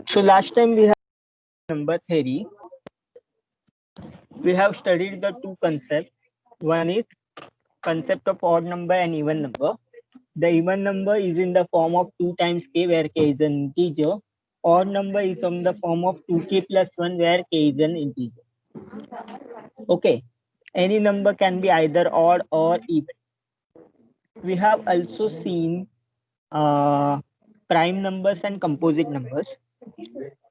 So last time we have number theory. We have studied the two concepts. One is concept of odd number and even number. The even number is in the form of 2 times k where k is an integer. Odd number is in the form of 2k plus 1 where k is an integer. Okay. Any number can be either odd or even. We have also seen prime numbers and composite numbers.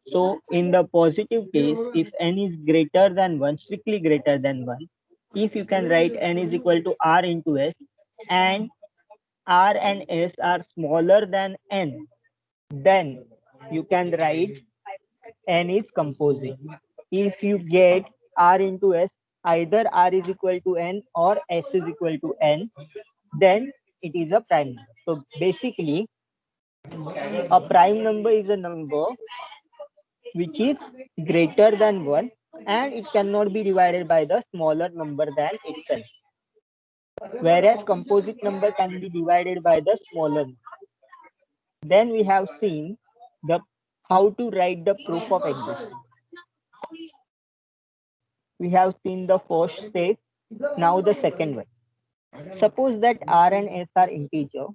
So in the positive case, if n is greater than 1, strictly greater than 1, if you can write n is equal to r into s, and r and s are smaller than n, then you can write n is composite. If you get r into s, either r is equal to n or s is equal to n, then it is a prime number. So basically, a prime number is a number which is greater than 1 and it cannot be divided by the smaller number than itself. Whereas composite number can be divided by the smaller number. Then we have seen the how to write the proof of existence. We have seen the first step, now the second one. Suppose that r and s are integer,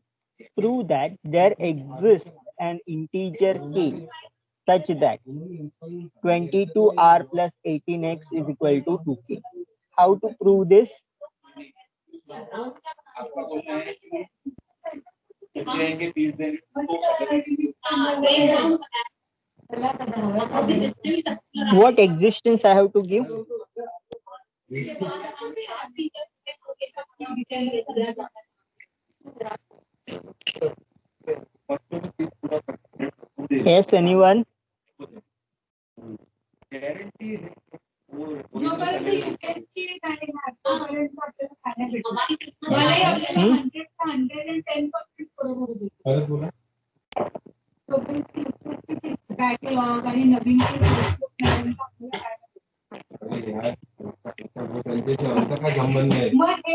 prove that there exists an integer k such that 22r plus 18x is equal to 2k. How to prove this? What existence I have to give? Yes, anyone?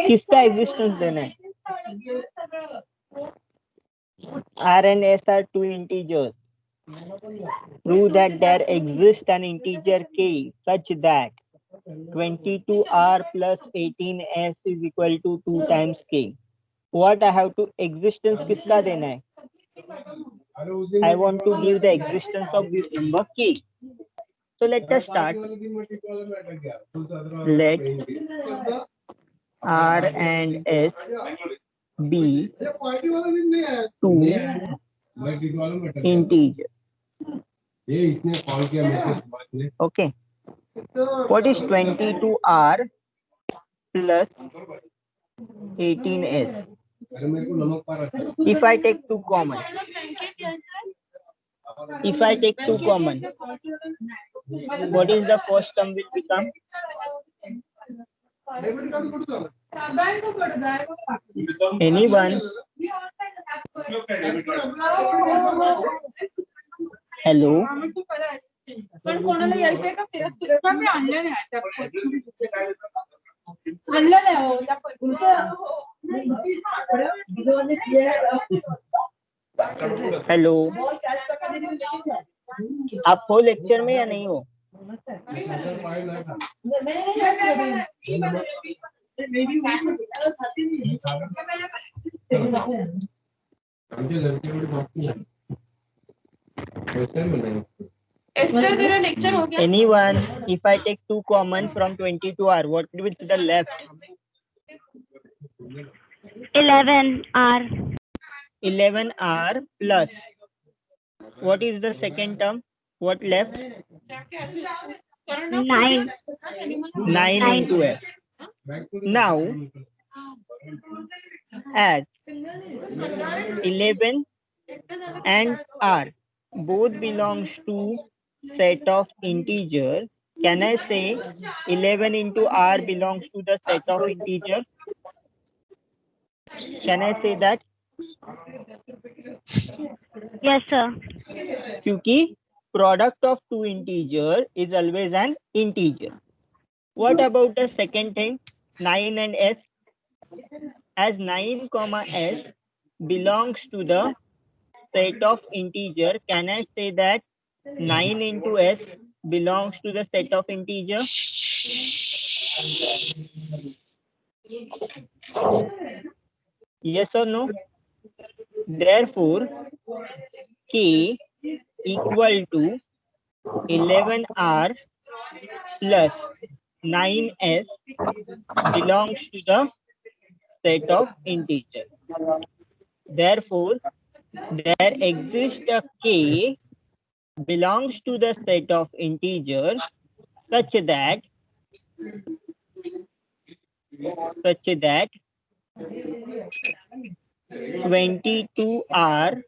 किसका existence देना है? R and S are two integers. Prove that there exists an integer k such that 22r plus 18s is equal to 2 times k. What I have to existence किसका देना है? I want to give the existence of this number k. So let us start. Let R and S be two integer. Okay. What is 22r plus 18s? If I take two common, what is the first term will become? Anyone? Hello? Hello, आप हो lecture में या नहीं हो? Anyone? If I take 2 common from 22r, what will be the left? 11r. 11r plus. What is the second term? What left? 9. 9 into s. Now, as 11 and r both belongs to set of integer, can I say 11 into r belongs to the set of integer? Can I say that? Yes, sir. क्योंकि product of two integer is always an integer. What about the second thing, 9 and s? As 9 comma s belongs to the set of integer, can I say that 9 into s belongs to the set of integer? Yes or no? Therefore, k equal to 11r plus 9s belongs to the set of integer. Therefore, there exists a k belongs to the set of integer such that 22r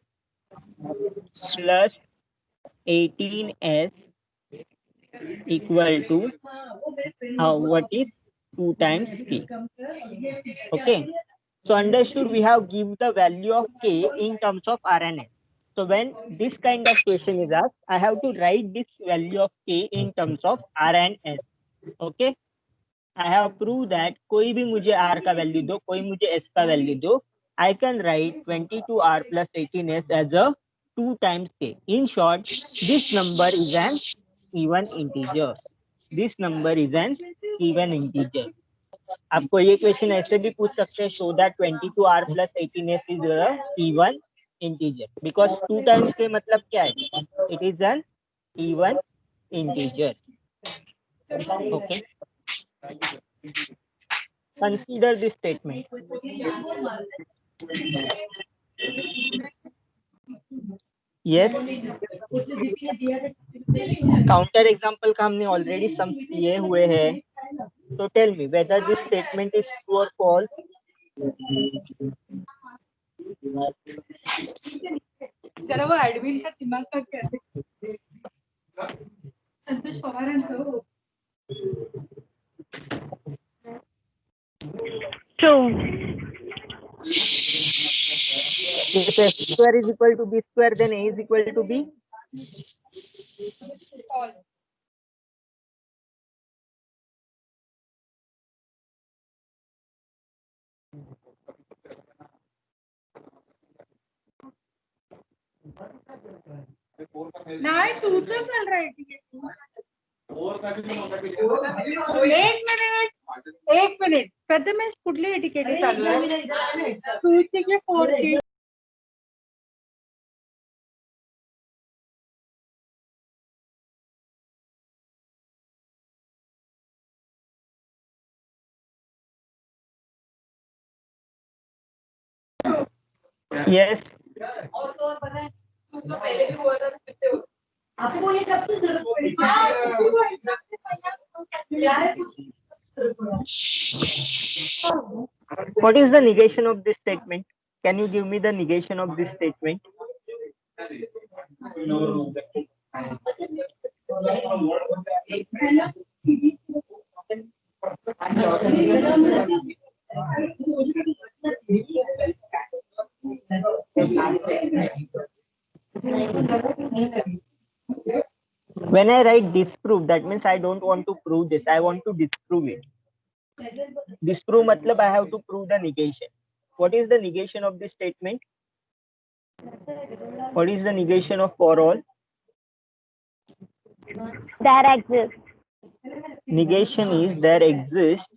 plus 18s equal to what is 2 times k. Okay. So understood, we have give the value of k in terms of r and s. So when this kind of question is asked, I have to write this value of k in terms of r and s. Okay. I have proved that कोई भी मुझे r का value दो, कोई मुझे s का value दो, I can write 22r plus 18s as a 2 times k. In short, this number is an even integer. This number is an even integer. आपको ये क्वेश्चन ऐसे भी पूछ सकते हैं, show that 22r plus 18s is a even integer, because 2 times k मतलब क्या है? It is an even integer. Okay. Consider this statement. Yes. Counter example का हमने ऑलरेडी सम्स किए हुए हैं. So tell me whether this statement is true or false. जरा वो एडमिन का दिमाग का कैसे संतोष पवारांचं True. If x square is equal to b square, then a is equal to b. Call नाही तूच चाल रहा है एक मिनिट प्रथमेश कुठली तिकीट चालू आहे टूची की फोरची Yes. आपको ये कब से जरूरत पड़ी What is the negation of this statement? Can you give me the negation of this statement? When I write disprove, that means I don't want to prove this, I want to disprove it. Disprove matlab I have to prove the negation. What is the negation of this statement? What is the negation of for all? There exists. Negation is there exist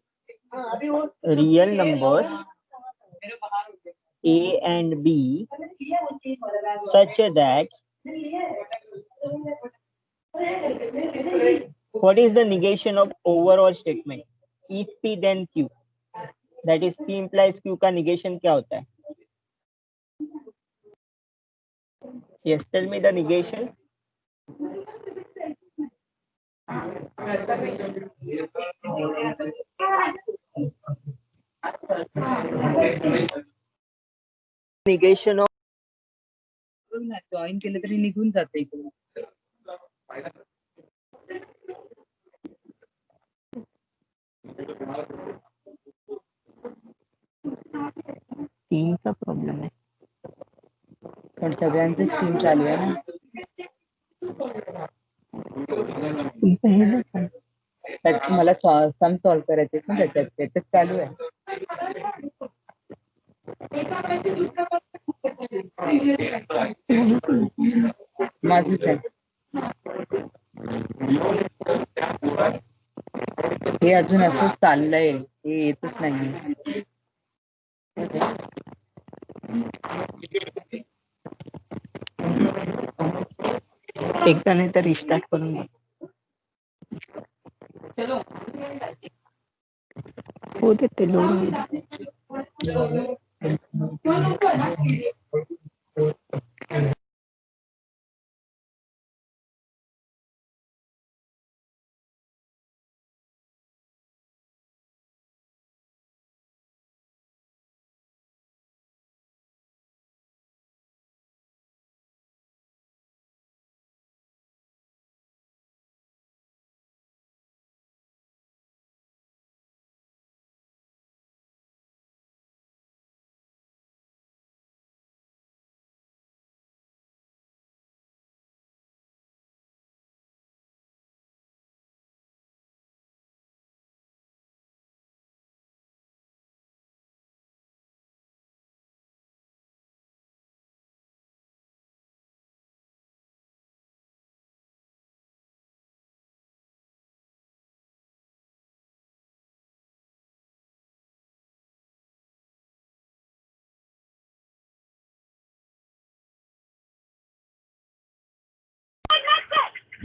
real numbers a and b such that what is the negation of overall statement? If p then q, that is p implies q का negation क्या होता है? Yes, tell me the negation. Negation of join केलं तरी निघून जाते इकडून तीन का प्रॉब्लम है. पण सगळ्यांचं स्कीम चालू आहे ना त्यात मला सम सॉल्व करायचे ना त्याच्यात चालू आहे माझंच आहे हे अजून असंच चाललंय, हे येतच नाही. एकदा नाही तर रिस्टार्ट करून घे. हो ते load.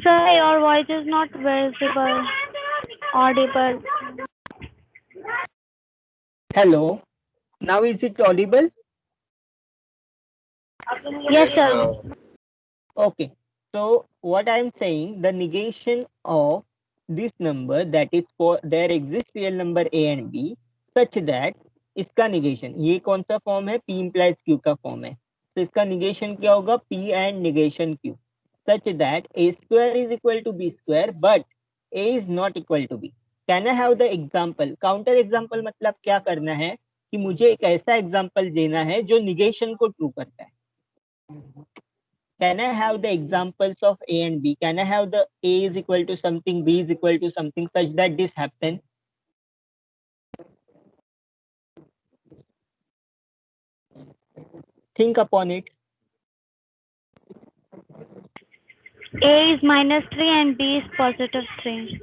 Sir, your voice is not visible, audible. Hello. Now is it audible? Yes, sir. Okay. So what I'm saying, the negation of this number, that is for there exists real number a and b such that इसका negation, ये कौन सा form है, p implies q का form है, तो इसका negation क्या होगा, p and negation q, such that a square is equal to b square but a is not equal to b. Can I have the example? Counter example मतलब क्या करना है कि मुझे एक ऐसा एग्जाम्पल देना है जो निगेशन को ट्रू करता है. Can I have the examples of A and B? Can I have the A is equal to something, B is equal to something such that this happens? Think upon it. A is -3 and B is +3.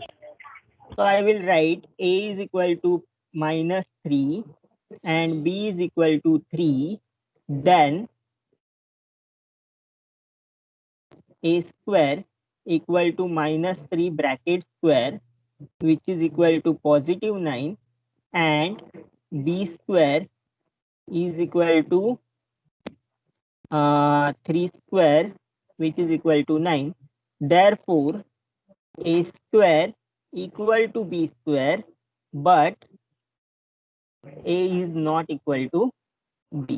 So I will write A is equal to -3 and B is equal to 3. Then A square equal to -3 bracket square, which is equal to +9, and B square is equal to 3 square, which is equal to 9. Therefore, a square equal to b square, but a is not equal to b.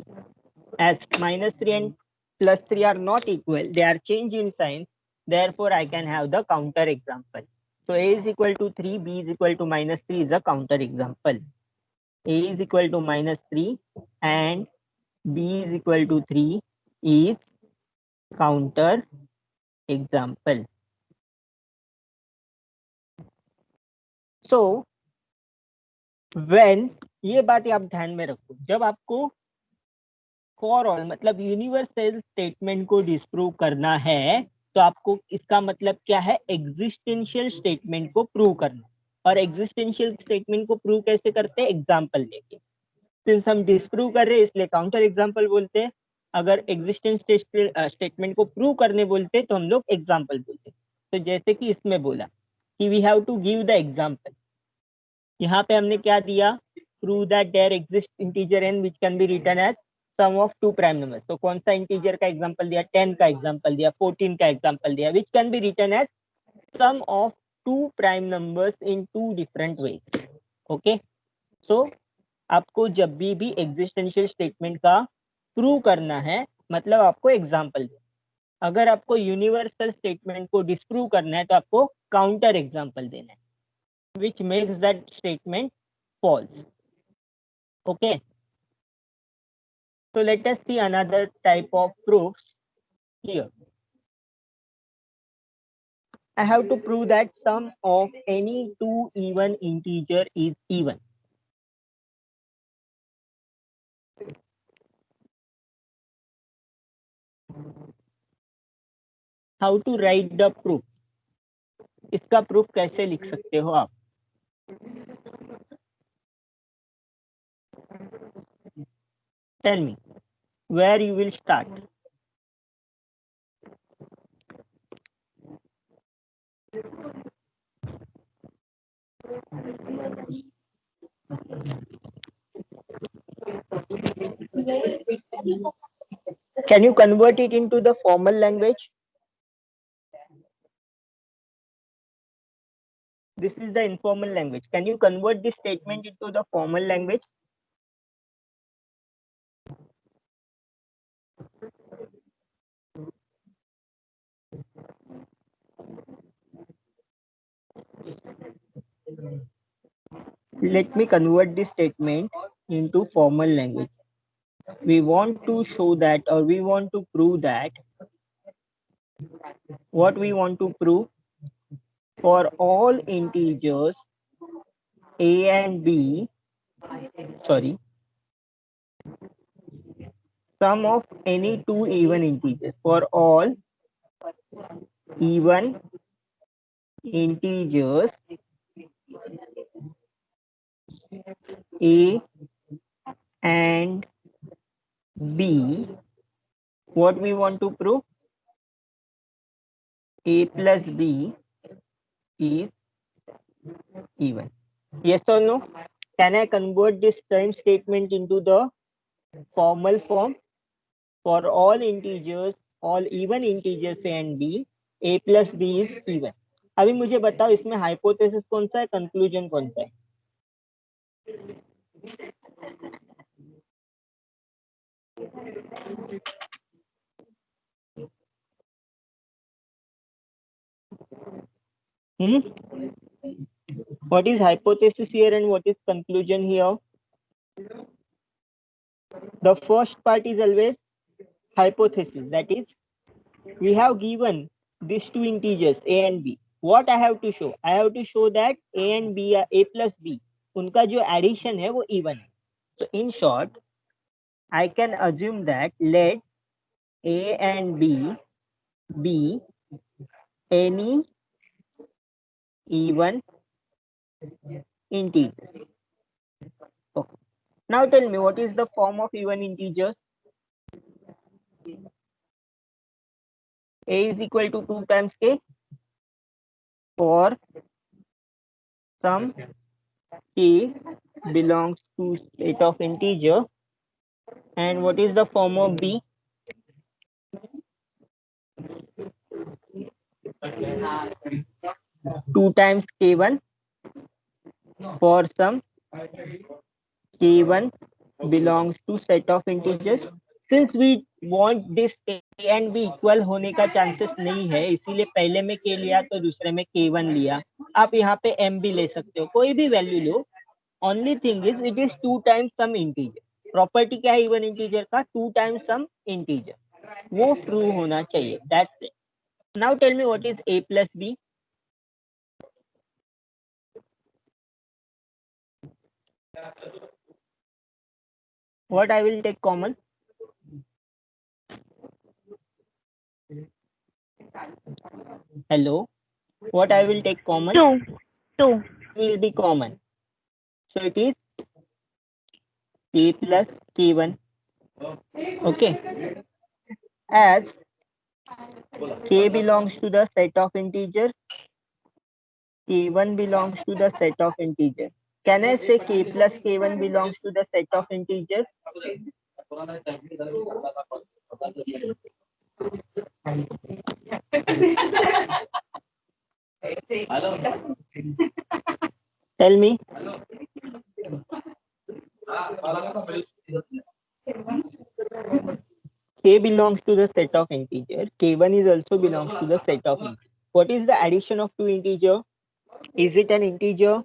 As -3 and +3 are not equal, they are changed in sign. Therefore, I can have the counter example. So a is equal to 3, b is equal to -3 is a counter example. A is equal to -3 and b is equal to 3 is counter example. So when, ये बात आप ध्यान में रखो, जब आपको for all मतलब universal statement को डिस्प्रूव करना है तो आपको इसका मतलब क्या है, एग्जिस्टेंशियल स्टेटमेंट को प्रूव करना. और एग्जिस्टेंशियल स्टेटमेंट को प्रूव कैसे करते हैं, एग्जांपल लेके. सिंस हम डिस्प्रूव कर रहे हैं इसलिए काउंटर एग्जांपल बोलते हैं. अगर एग्जिस्टेंस स्टेटमेंट को प्रूव करने बोलते तो हम लोग एग्जांपल बोलते. तो जैसे कि इसमें बोला कि we have to give the example. यहाँ पे हमने क्या दिया, prove that there exist integer n which can be written as sum of two prime numbers. तो कौन सा इंटीजर का एग्जांपल दिया, 10 का एग्जांपल दिया, 14 का एग्जांपल दिया, which can be written as sum of two prime numbers in two different ways. Okay. So आपको जब भी एग्जिस्टेंशियल स्टेटमेंट का प्रूव करना है मतलब आपको एग्जांपल दे. अगर आपको यूनिवर्सल स्टेटमेंट को डिस्प्रूव करना है तो आपको काउंटर एग्जांपल देना है which makes that statement false. Okay. So let us see another type of proofs here. I have to prove that sum of any two even integer is even. How to write the proof? इसका proof कैसे लिख सकते हो आप? Tell me where you will start. Can you convert it into the formal language? This is the informal language. Can you convert this statement into the formal language? Let me convert this statement into formal language. We want to show that, or we want to prove that, what we want to prove, for all integers a and b, sorry, sum of any two even integers, for all even integers a and b, what we want to prove, a plus b is even. Yes or no? Can I convert this same statement into the formal form? For all integers, all even integers a and b, a plus b is even. अभी मुझे बताओ इसमें hypothesis कौन सा है, conclusion कौन सा है? What is hypothesis here and what is conclusion here? The first part is always hypothesis. That is, we have given these two integers a and b. What I have to show? I have to show that a and b, a plus b, उनका जो addition है वो even है. So in short, I can assume that let a and b be any even integer. Okay. Now tell me, what is the form of even integers? A is equal to 2 times k for some k belongs to set of integer. And what is the form of b? 2 times k1 for some k1 belongs to set of integers. Since we want this a and b equal होने का chances नहीं है, इसीलिए पहले में k लिया तो दूसरे में k1 लिया. आप यहाँ पे m भी ले सकते हो, कोई भी value low. Only thing is it is 2 times some integer. Property क्या है इवन इंटीजर का? 2 times some integer. वो ट्रू होना चाहिए. That's it. Now tell me what is a plus b? What I will take common? Hello. What I will take common? 2. Will be common. So it is k plus k1. Okay. As k belongs to the set of integer, k1 belongs to the set of integer. Can I say k plus k1 belongs to the set of integer? Tell me. K belongs to the set of integer. K1 is also belongs to the set of integer. What is the addition of two integer? Is it an integer?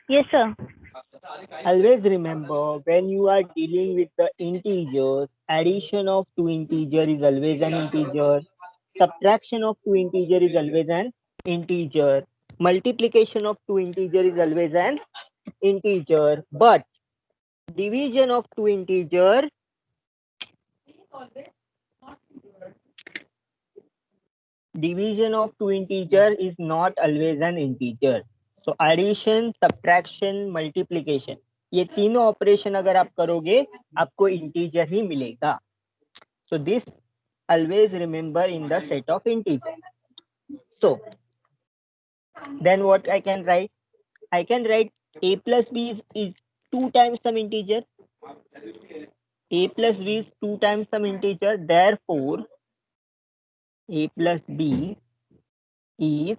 Yes, sir. Always remember, when you are dealing with the integers, addition of two integer is always an integer. Subtraction of two integer is always an integer. Multiplication of two integer is always an integer. But division of two integer division of two integer is not always an integer. So addition, subtraction, multiplication, ये तीनों operation अगर आप करोगे आपको integer ही मिलेगा. So this always remember in the set of integer. So then what I can write? I can write a plus b is 2 times some integer. A plus b is 2 times some integer. Therefore, a plus b is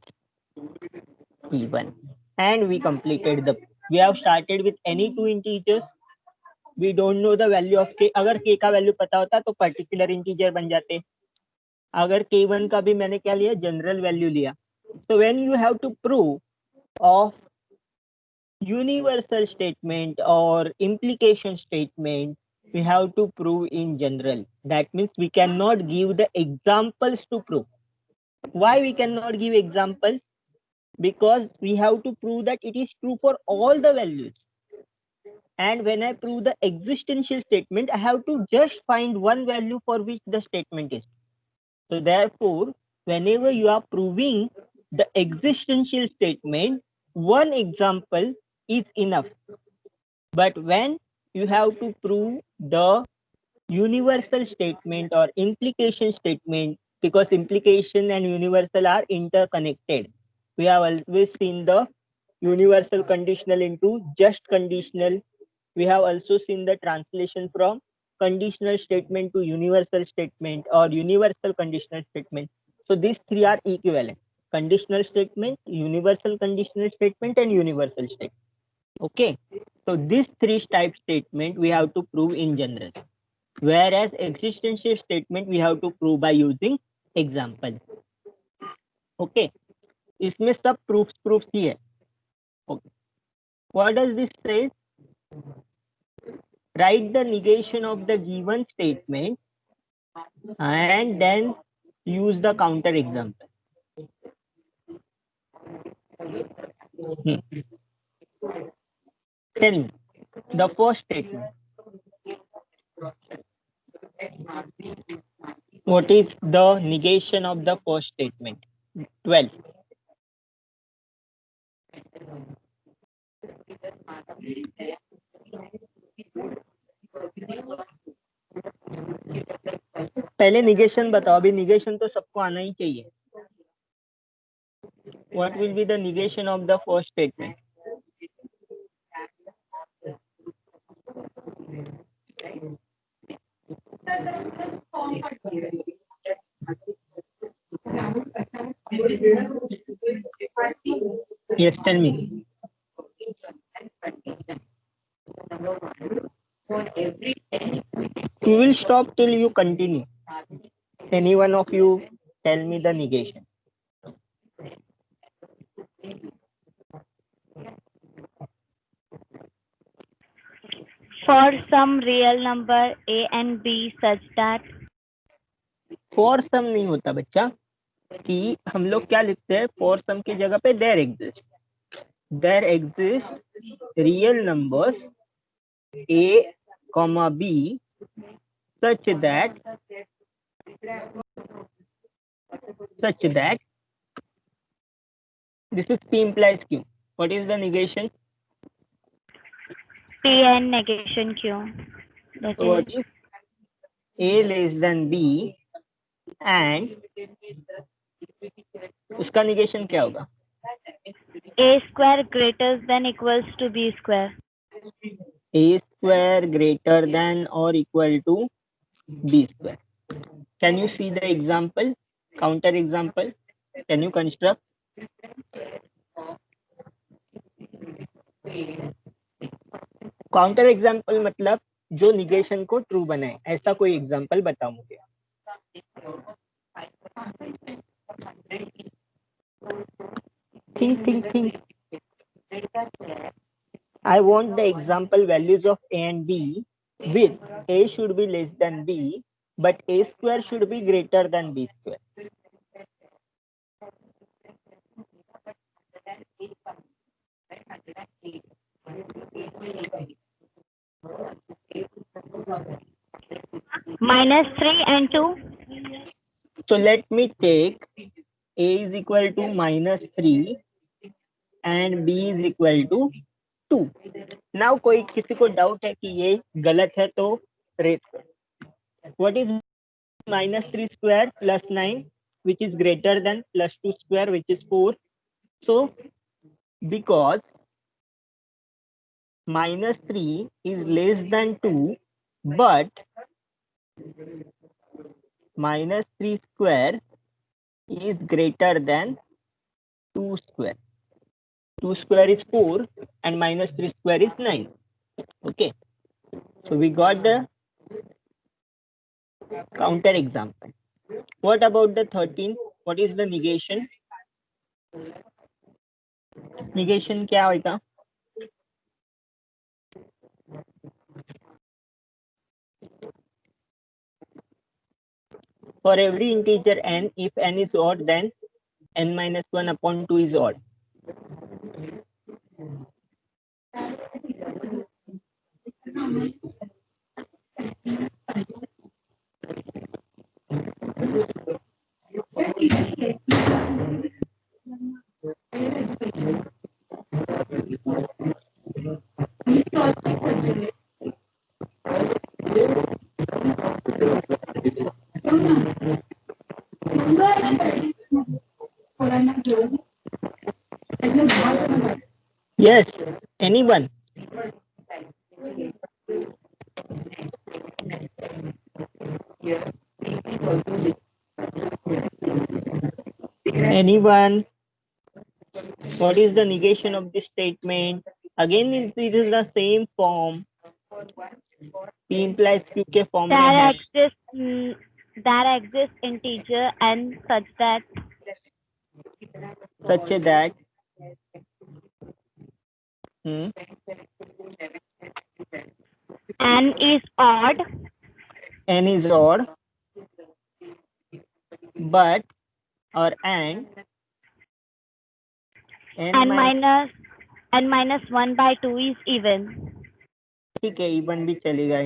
even. And we completed the. We have started with any two integers. We don't know the value of k. अगर k का value पता होता तो particular integer बन जाते. अगर k1 का भी मैंने क्या लिया, जनरल वैल्यू लिया. So when you have to prove of universal statement or implication statement, we have to prove in general. That means we cannot give the examples to prove. Why we cannot give examples? Because we have to prove that it is true for all the values. And when I prove the existential statement, I have to just find one value for which the statement is. So therefore, whenever you are proving the existential statement, one example is enough. But when you have to prove the universal statement or implication statement, because implication and universal are interconnected. We have always seen the universal conditional into just conditional. We have also seen the translation from conditional statement to universal statement or universal conditional statement. So these three are equivalent: conditional statement, universal conditional statement, and universal statement. Okay, so these three type statement we have to prove in general, whereas existential statement we have to prove by using example. Okay, इसमें सब proofs ही है. Okay, what does this say? Write the negation of the given statement and then use the counter example. Tell me the first statement. What is the negation of the first statement? 12. पहले negation बताओ, अभी negation तो सबको आना ही चाहिए. What will be the negation of the first statement? Yes, tell me. You will stop till you continue. Any one of you tell me the negation. For some real number a and b such that. For some नहीं होता बच्चा, कि हम लोग क्या लिखते हैं, for some की जगह पे there exist real numbers a comma b such that this is p implies q. What is the negation? P and negation q. That So what is is a less than b and उसका negation क्या होगा? a square greater than equals to b square. A square greater than or equal to b square. Can you see the example? Counter example. Can you construct? Counter example मतलब जो negation को true बनाए, ऐसा कोई example बताओ मुझे. think. I want the example values of a and b with a should be less than b, but a square should be greater than b square. -3 and 2. So let me take a is equal to -3 and b is equal to 2. Now कोई किसी को doubt है कि ये गलत है तो raise करो. What is -3 square plus 9 which is greater than +2 square which is 4. So because -3 is less than 2 but -3 square is greater than 2 square. 2 square is 4 and -3 square is 9. Okay, so we got the counter example. What about the 13? What is the negation? Negation क्या होगा? For every integer n, if n is odd, then n minus 1 upon 2 is odd. Yes, anyone? Anyone? What is the negation of this statement? Again, it is the same form. P implies Q के form में है. That exists integer n such that n is odd n is odd, but or and n minus 1 by 2 is even. ठीक है, even भी चलेगा.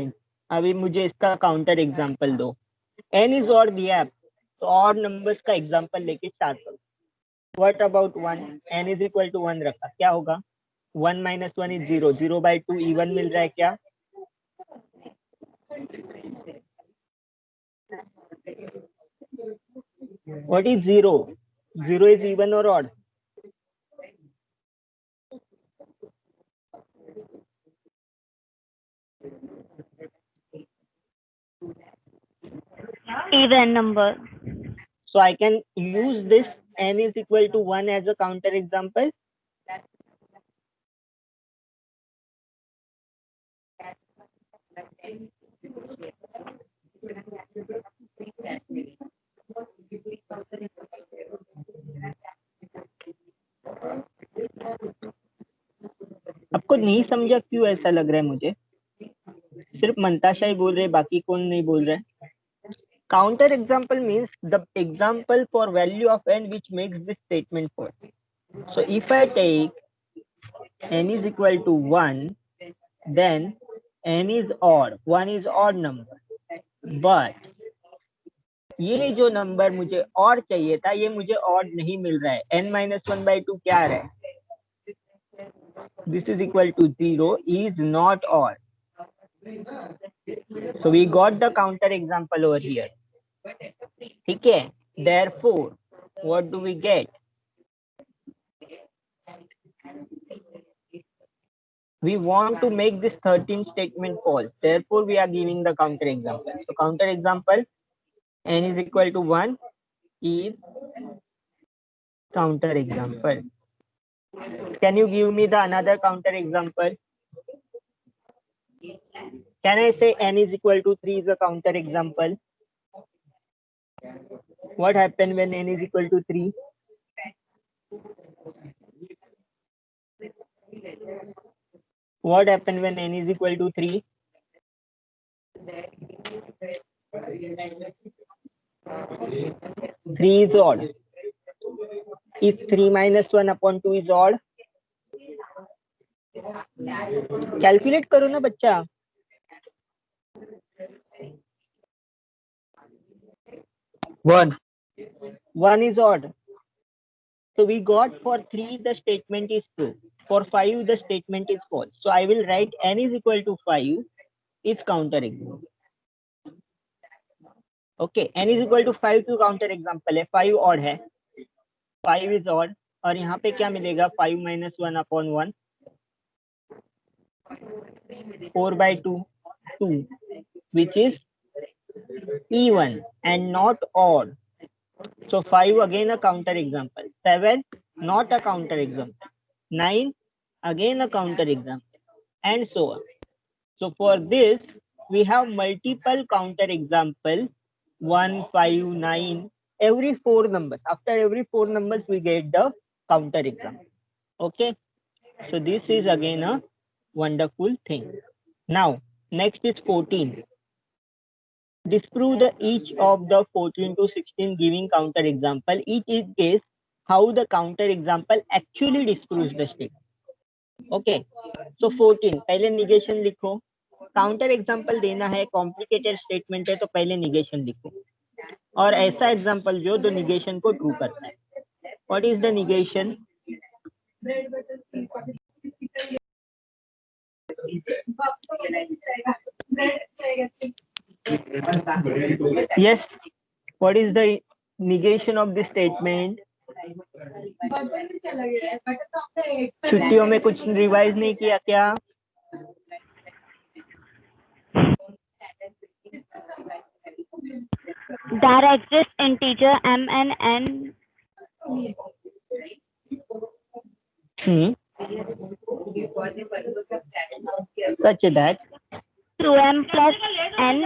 अभी मुझे इसका काउंटर एग्जांपल दो. n is odd दिया है, तो ऑड नंबर्स का एग्जांपल लेके स्टार्ट करो. What about 1? n is equal to 1 रखा, क्या होगा? 1 minus 1 is 0. 0 by 2 इवन मिल रहा है क्या? What is 0? 0 is even or odd? Even number. So I can use this n is equal to 1 as a counter example. आपको नहीं समझा क्यों ऐसा लग रहा है मुझे? सिर्फ मंताशा ही बोल रहे, बाकी कौन नहीं बोल रहा है? Counter example means the example for value of n which makes this statement false. So if I take n is equal to 1, then n is odd. 1 is odd number. But ये जो नंबर मुझे और चाहिए था, ये मुझे odd नहीं मिल रहा है. n minus 1 by 2 क्या आ रहा है? This is equal to 0 is not odd. So we got the counter example over here. ठीक है? Therefore, what do we get? We want to make this 13 statement false. Therefore, we are giving the counter example. So counter example, n is equal to 1 is counter example. Can you give me the another counter example? Can I say n is equal to 3 is a counter example? What happened when n is equal to 3? What happened when n is equal to 3? 3 is odd. Is 3 minus 1 upon 2 is odd? Calculate करो ना बच्चा. 1 is odd. So we got for 3 the statement is true. For 5 the statement is false. So I will write n is equal to 5 is counter example. Okay, n is equal to 5 to counter example है, 5 odd है, 5 is odd और यहाँ पे क्या मिलेगा 5 minus 1 upon 1 4 by 2 2 which is even and not odd. So 5 again a counter example, 7 not a counter example, 9 again a counter example, and so on. So for this we have multiple counter example 1, 5, 9, every 4 numbers. After every 4 numbers we get the counter example. Okay, so this is again a wonderful thing. Now next is 14. Disprove the each of the 14 to 16 giving counter example. Each is case how the counter example actually disproves the statement. Okay, so 14 पहले negation लिखो. Counter example देना है, complicated statement है तो पहले negation लिखो और ऐसा एग्जाम्पल जो दो निगेशन को ट्रू करता है. What is the negation? Yes, what is the negation of the statement? छुट्टियों में कुछ रिवाइज नहीं किया क्या? There exists integer m and n such that 2m plus n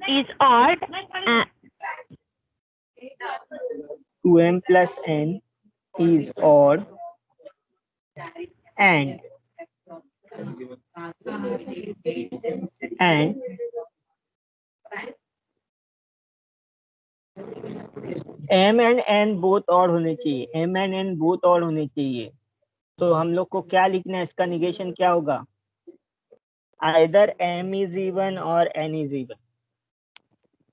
is odd. 2m plus n is odd and m and n both odd होने चाहिए, m and n both odd होने चाहिए. तो हम लोग को क्या लिखना है, इसका निगेशन क्या होगा? आइदर m is even और n is even.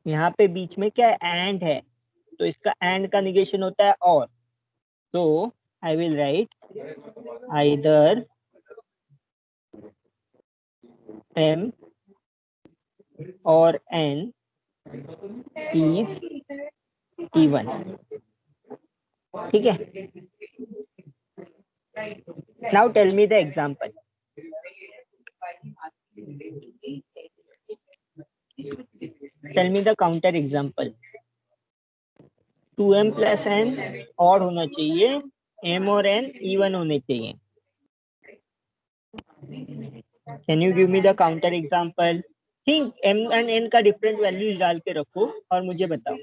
यहाँ पे बीच में क्या एंड है तो इसका एंड का निगेशन होता है और. तो I will write either m और n is even. ठीक है. Now tell me the example. Tell me the counter example. 2m plus n odd होना चाहिए, m और n even होने चाहिए. Can you give me the counter example? Think m and n का different values डाल के रखो और मुझे बताओ.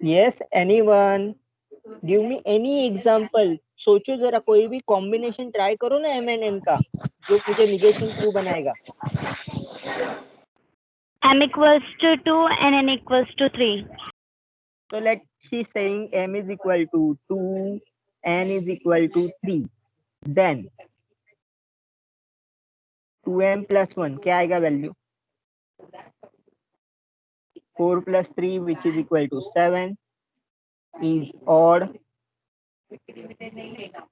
Yes, anyone? Give me any example. सोचो जरा, कोई भी कॉम्बिनेशन ट्राई करो ना एम एंड एन का, जो मुझे निगेशन ट्रू बनाएगा. M equals to 2 and N equals to 3. So let's see, saying m is equal to 2, n is equal to 3. Then 2m plus 1 क्या आएगा value? 4 plus 3 which is equal to 7 is odd,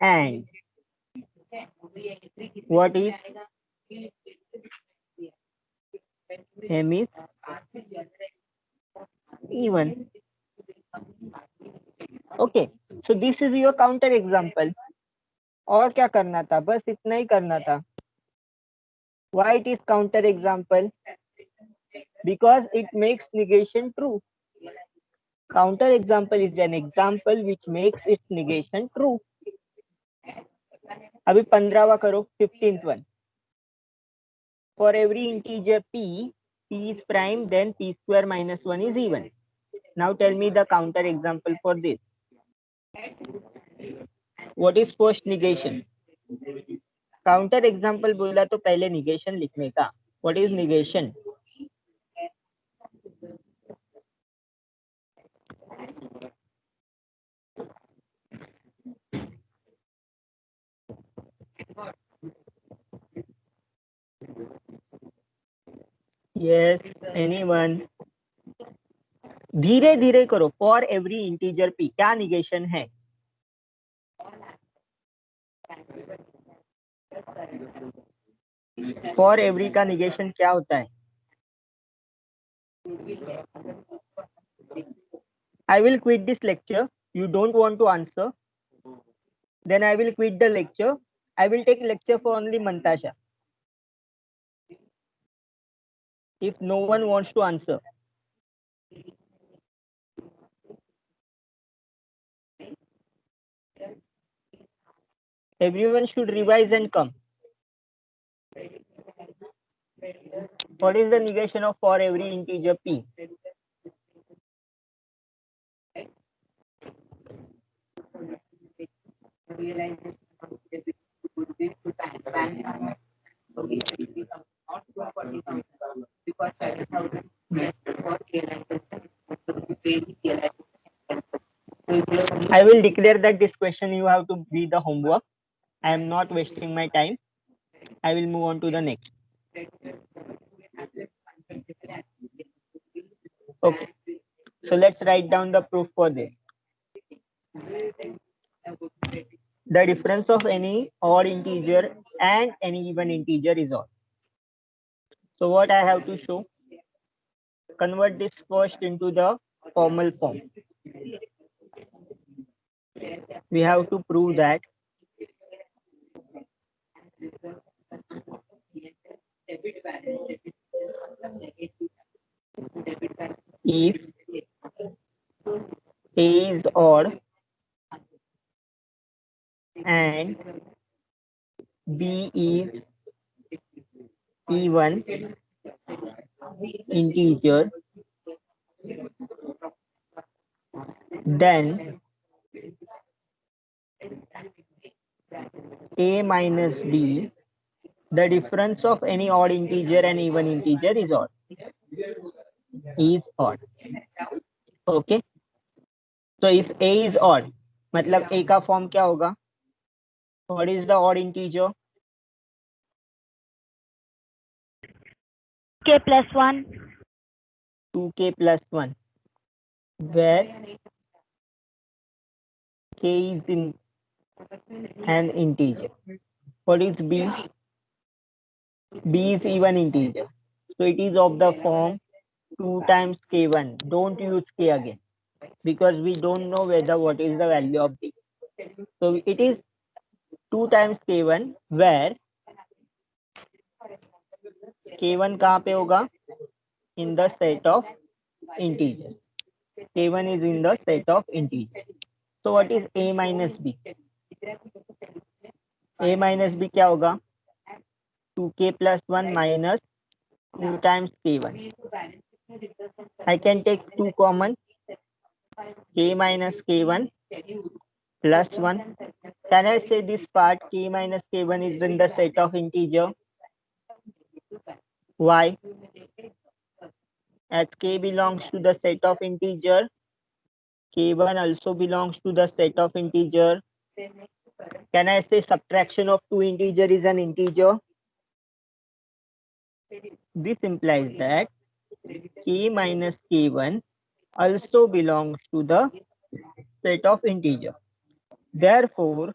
and what is m is even. Okay, so this is your counter example. और क्या करना था? बस इतना ही करना था. Why it is counter example? Because it makes negation true. Counter example is an example which makes its negation true. अभी 15वां करो, 15th one. For every integer p is prime, then p square minus 1 is even. Now tell me the counter example for this. What is first negation? Counter example बोला तो पहले negation लिखने का. What is negation? Yes, anyone? धीरे धीरे करो. For every integer p क्या negation है? For every का negation क्या होता है? I will quit this lecture. You don't want to answer? Then I will quit the lecture. I will take lecture for only Mantasha. If no one wants to answer. Everyone should revise and come. What is the negation of for every integer p? I will declare that this question you have to be the homework. I am not wasting my time. I will move on to the next. Okay. So let's write down the proof for this. The difference of any odd integer and any even integer is odd. So what I have to show? Convert this first into the formal form. We have to prove that if A is odd and B is even integer, then A minus B, the difference of any odd integer and even integer is odd. Is odd. Okay. So if A is odd, मतलब A का form क्या होगा? What is the odd integer? K plus 1. 2k plus 1, where k is in an integer. What is B? B is even integer. So it is of the form 2 times k1. Don't use k again because we don't know whether what is the value of B. So it is 2 times k1 where k1 कहाँ पे होगा? In the set of integers. K1 is in the set of integers. So what is A minus B? A minus B क्या होगा? 2k plus 1 minus 2 times k1. I can take 2 common. K minus k1 plus 1. Can I say this part k minus k1 is in the set of integer? Why? As k belongs to the set of integer, k1 also belongs to the set of integer. Can I say subtraction of two integer is an integer? This implies that k minus k1 also belongs to the set of integer. Therefore,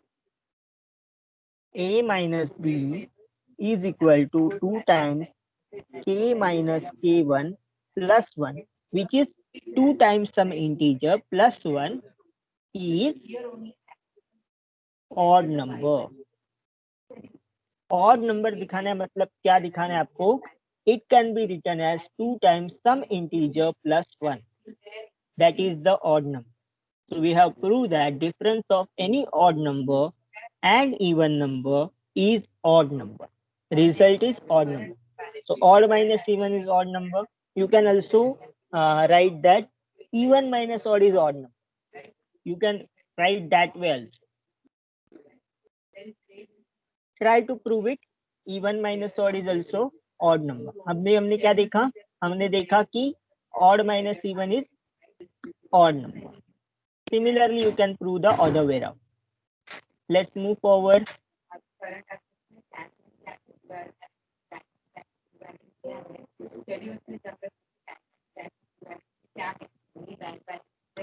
a minus b is equal to 2 times k minus k1 plus 1, which is 2 times some integer plus 1 is odd number. Odd number दिखाना है मतलब क्या दिखाना है आपको? It can be written as 2 times some integer plus 1. That is the odd number. So we have proved that difference of any odd number and even number is odd number. Result is odd number. So odd minus even is odd number. You can also write that even minus odd is odd number. You can write that way also. Try to prove it. Even minus odd is also odd number. अभी हमने क्या देखा? हमने देखा कि odd minus even is odd number. Similarly, you can prove the other way around. Let's move forward.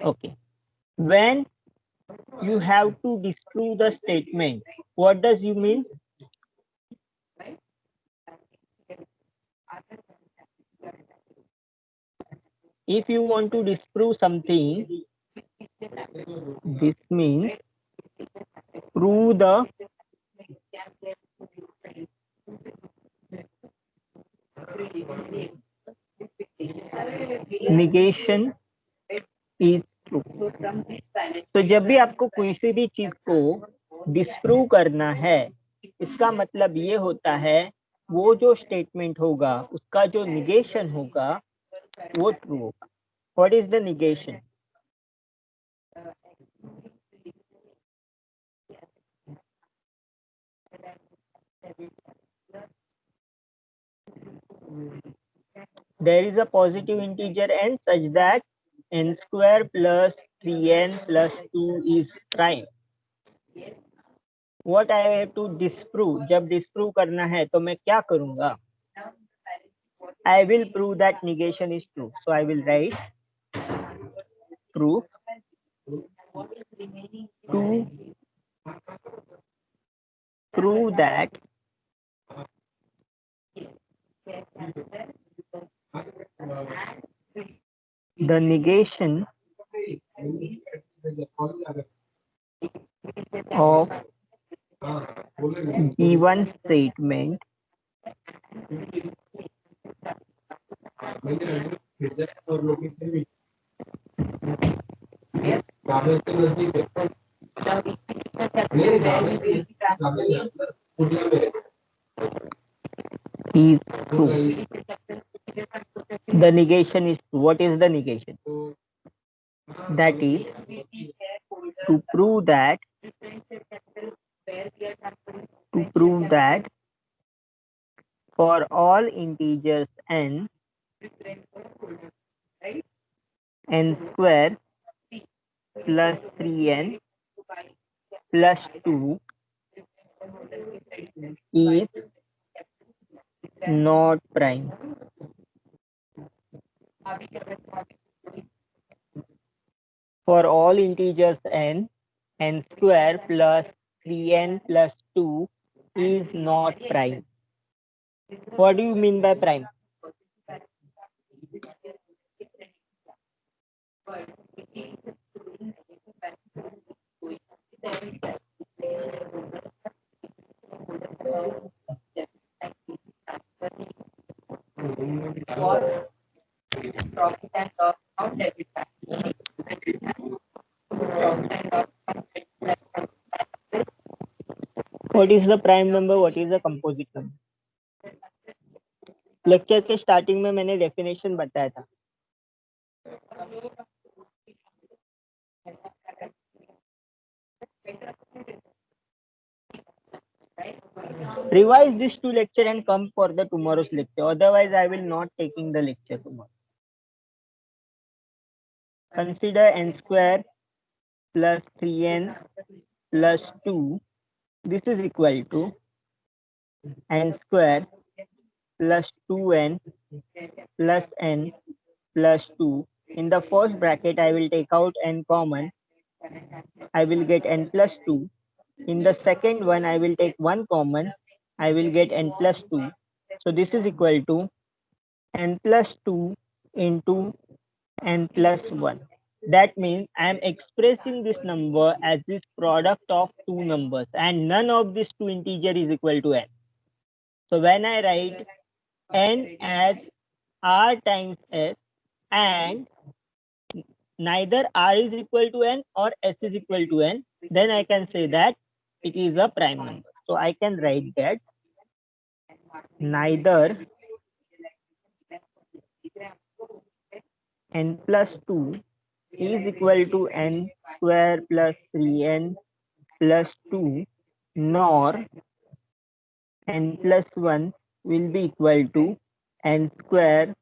Okay. When you have to disprove the statement, what does you mean? If you want to disprove something, this means prove the negation is true. तो जब भी आपको कोई सी भी चीज को disprove करना है, इसका मतलब ये होता है वो जो स्टेटमेंट होगा उसका जो निगेशन होगा वो ट्रू होगा. What is the negation? There is a positive integer n such that n square plus 3n plus 2 is prime. What I have to disprove? जब disprove करना है तो मैं क्या करूंगा? I will prove that negation is true. So I will write proof to prove that the negation of given statement is true. The negation is true. What is the negation? That is to prove that for all integers n square plus 3n plus 2 is not prime. For all integers n square plus 3n plus 2 is not prime. What do you mean by prime? What is the prime number? What is the composite number? Lecture के starting में मैंने definition बताया था. Revise this 2 lecture and come for the tomorrow's lecture. Otherwise, I will not taking the lecture tomorrow. Consider n square plus 3n plus 2. This is equal to n square plus 2n plus n plus 2. In the first bracket, I will take out n common. I will get n plus 2. In the second one, I will take 1 common. I will get n plus 2. So this is equal to n plus 2 into n plus 1. That means I am expressing this number as this product of two numbers, and none of these two integer is equal to n. So when I write n as r times s and neither r is equal to n or s is equal to n, then I can say that it is a prime number. So I can write that neither n plus 2 is equal to n square plus 3n plus 2, nor n plus 1 will be equal to n square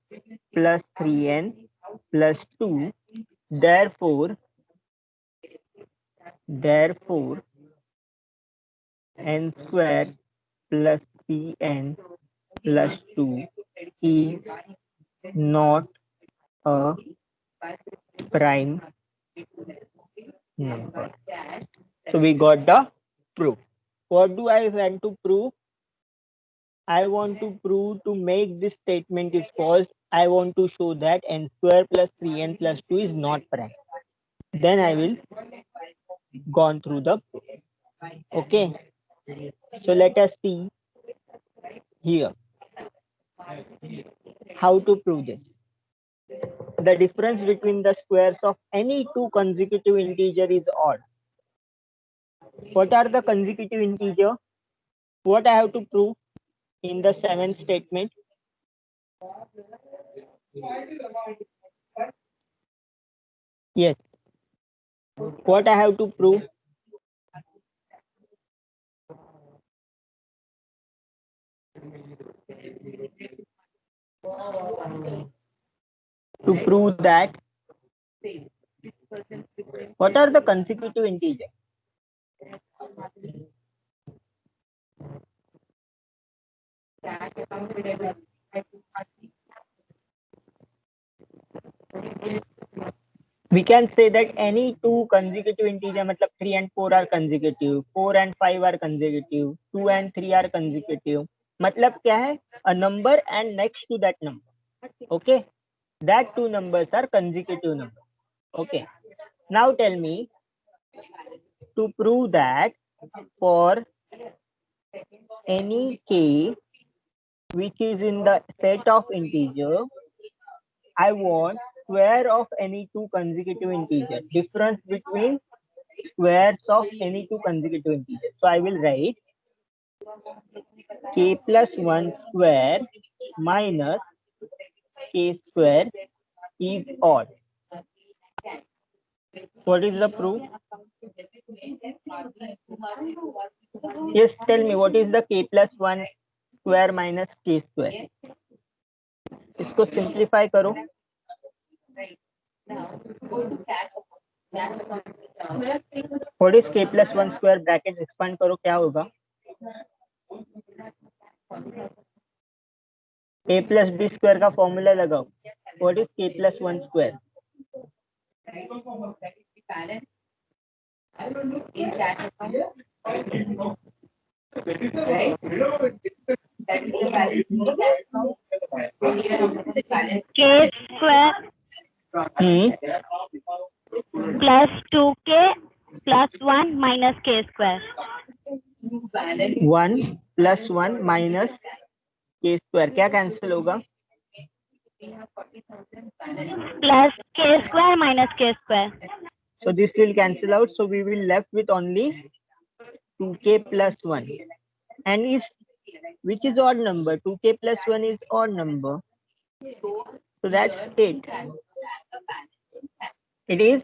plus 3n plus 2. Therefore, n square plus 3n plus 2 is not a prime number. So we got the proof. What do I want to prove? I want to prove to make this statement is false. I want to show that n square plus 3n plus 2 is not prime. Then I will gone through the proof. Okay. So let us see here how to prove this. The difference between the squares of any two consecutive integer is odd. What are the consecutive integer? What I have to prove in the seventh statement? Yes. What I have to prove? To prove that, what are the consecutive integer? We can say that any two consecutive integer, matlab 3 and 4 are consecutive, 4 and 5 are consecutive, 2 and 3 are consecutive. Matlab kya hai? A number and next to that number. Okay, that two numbers are consecutive numbers. Okay, now tell me, to prove that for any k which is in the set of integer, I want square of any two consecutive integer. Difference between squares of any two consecutive integers. So I will write k plus 1 square minus k square is odd. What is the proof? Yes, tell me what is the k plus 1 square minus k square? इसको simplify करो. What is k plus 1 square? Bracket expand करो, क्या होगा? a plus b square का formula लगाओ. What is k plus 1 square? K square plus 2k plus 1 minus k square. 1 plus 1 minus k square. क्या cancel होगा? Plus k square minus k square. So this will cancel out. So we will left with only 2k plus 1. And is which is odd number? 2k plus 1 is odd number. So that's it. It is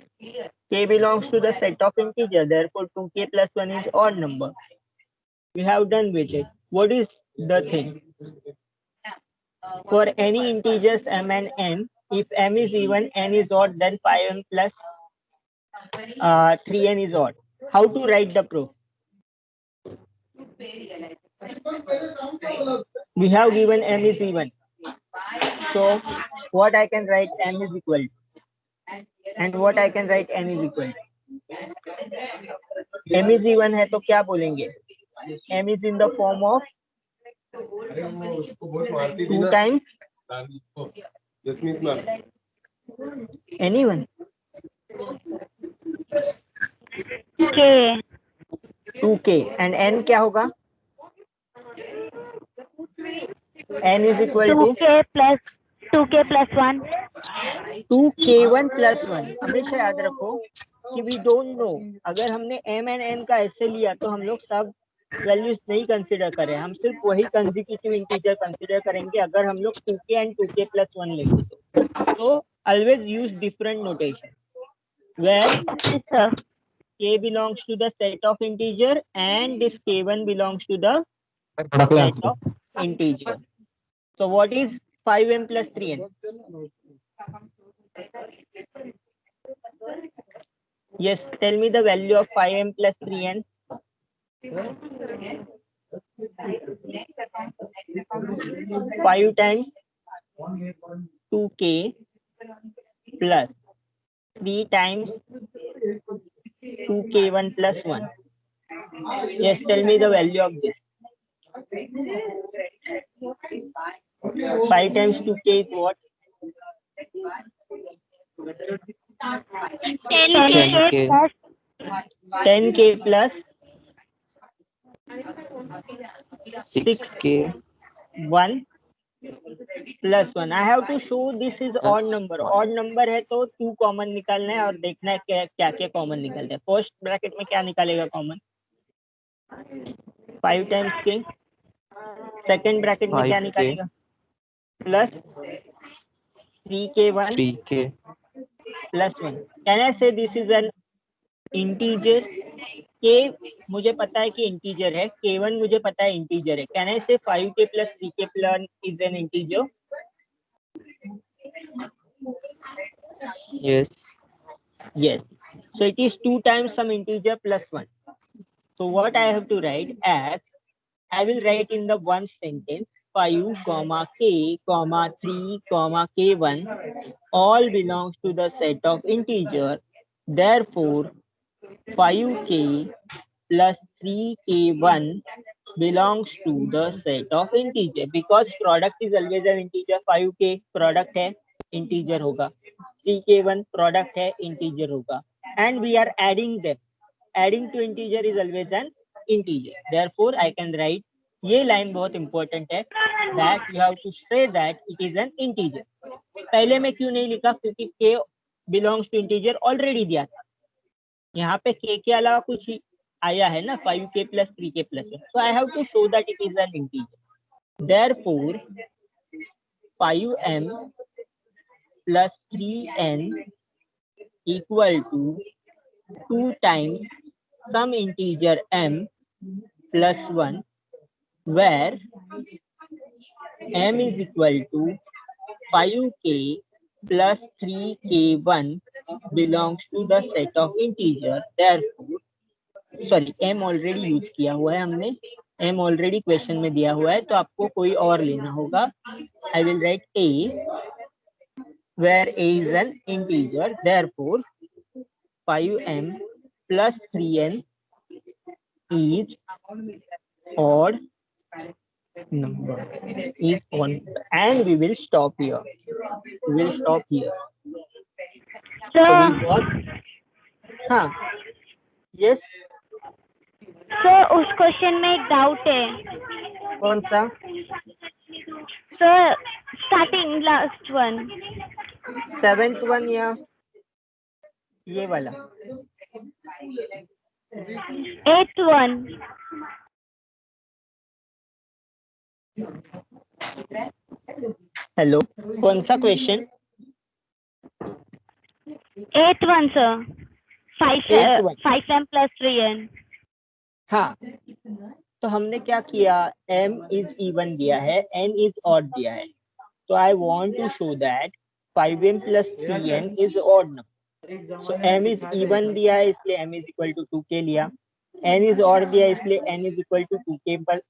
k belongs to the set of integer. Therefore 2k plus 1 is odd number. We have done with it. What is the thing? For any integers m and n, if m is even, n is odd, then 5m plus 3n is odd. How to write the proof? We have given m is even. So what I can write m is equal to, and what I can write n is equal to. m is even है तो क्या बोलेंगे? m is in the form of 2 times anyone. K. 2k and n क्या होगा? n is equal to 2K plus 2K plus 1. 2k1 plus 1. हमेशा याद रखो कि we don't know. अगर हमने m and n का ऐसे लिया तो हम लोग सब वैल्यूज नहीं कंसीडर करें, हम सिर्फ वही कंसेक्यूटिव इंटीजर कंसीडर करेंगे अगर हम लोग 2k and 2k plus 1 लेंगे तो always use different notation where Yes, sir. k belongs to the set of integer and this k1 belongs to the set of integer. So what is 5m plus 3n? Yes, tell me the value of 5m plus 3n. 5 times 2k plus 3 times 2k1 plus 1. Yes, tell me the value of this. 5 times 2k is what? 10K plus 10k plus 6k 1 plus 1. I have to show this is odd number. Odd number है तो 2 common निकालना है और देखना है क्या क्या common निकलता है. फर्स्ट ब्रैकेट में क्या निकालेगा common? 5 times k. Second bracket में क्या 5k निकालेगा? Plus 3k1 3k plus 1. Can I say this is an integer? k मुझे पता है कि इंटीजर है, k1 मुझे पता है इंटीजर है. Can I say 5k plus 3k plus is an integer? yes Yes. So it is 2 times some integer plus 1. So what I have to write as, I will write in the one sentence 5 comma k comma 3 comma k1 all belongs to the set of integer. Therefore 5k plus 3k1 belongs to the set of integer because product is always an integer. 5k product है integer होगा, 3k1 product है integer होगा, and we are adding them. Adding to integer is always an integer. Therefore I can write, ये line बहुत important है, that you have to say that it is an integer. पहले में क्यों नहीं लिखा? क्योंकि k belongs to integer already दिया था. यहाँ पे k के अलावा कुछ आया है ना, 5k plus 3k plus 1. So I have to show that it is an integer. Therefore 5m plus 3n equal to 2 times some integer m plus 1 where m is equal to 5k plus 3k1 belongs to the set of integer. Therefore sorry m already use किया हुआ है हमने, m already question में दिया हुआ है तो आपको कोई और लेना होगा. I will write a where a is an integer. Therefore 5m plus 3n is odd number, is on, and we will stop here. We will stop here. So we Sir, got, हाँ, yes, sir उस question में एक doubt है. कौन सा? Sir starting last one. 7th one या ये वाला? 8th one. हेलो, कौन सा question? 8th one sir. 8th one. 5m plus 3n. हाँ, तो हमने क्या किया, m is even दिया है, n is odd दिया है, तो I want to show that 5m plus 3n is odd number. So m is even दिया है इसलिए m is equal to 2k लिया, n is odd दिया है इसलिए n is equal to 2k पर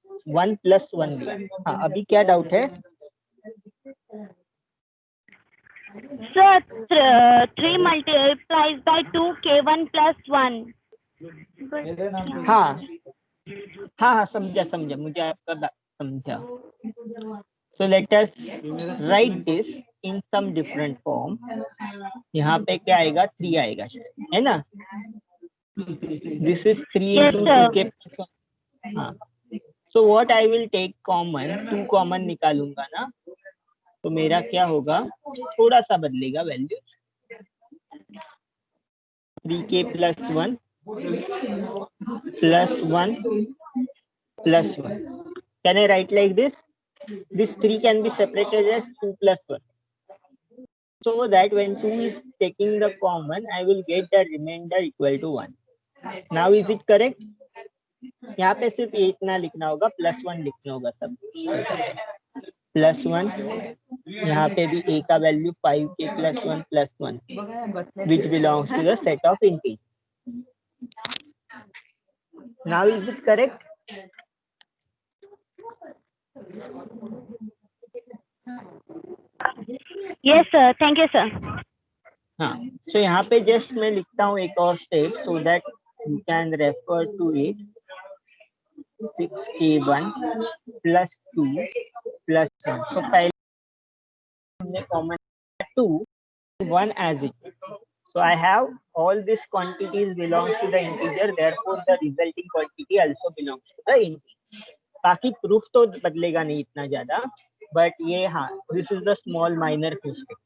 1 plus 1 लिया. हाँ, अभी क्या डाउट है? Sir, 3 multiplies by 2 k1 plus 1. हाँ हाँ हाँ, समझा, मुझे आपका बात समझा. So let us write this in some different form. यहाँ पे क्या आएगा, 3 आएगा शायद, है ना? This is 3 Yes, into sir. 2k plus 1. हाँ. So what I will take common, 2 common निकालूंगा ना, तो मेरा क्या होगा, थोड़ा सा बदलेगा value. 3k plus 1 plus 1 plus 1. Can I write like this? This 3 can be separated as 2 plus 1. So that when 2 is taking the common, I will get the remainder equal to 1. Now is it correct? यहाँ पे सिर्फ ये इतना लिखना होगा, +1 लिखना होगा सब. +1, यहाँ पे भी a का value 5k plus 1 plus 1, which belongs to the set of integers. Now is it correct? Yes, sir. Thank you, sir. हाँ, so यहाँ पे जस्ट मैं लिखता हूँ एक और step, so that you can refer to it. 6k1 plus 2 plus 1. So पहले हमने common 2, 1 as it is. So I have all these quantities belongs to the integer, therefore the resulting quantity also belongs to the integer. बाकी proof तो बदलेगा नहीं इतना ज्यादा, but ये हाँ, this is the small minor mistake.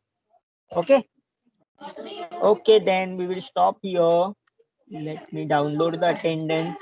Okay. Okay, then we will stop here. Let me download the attendance.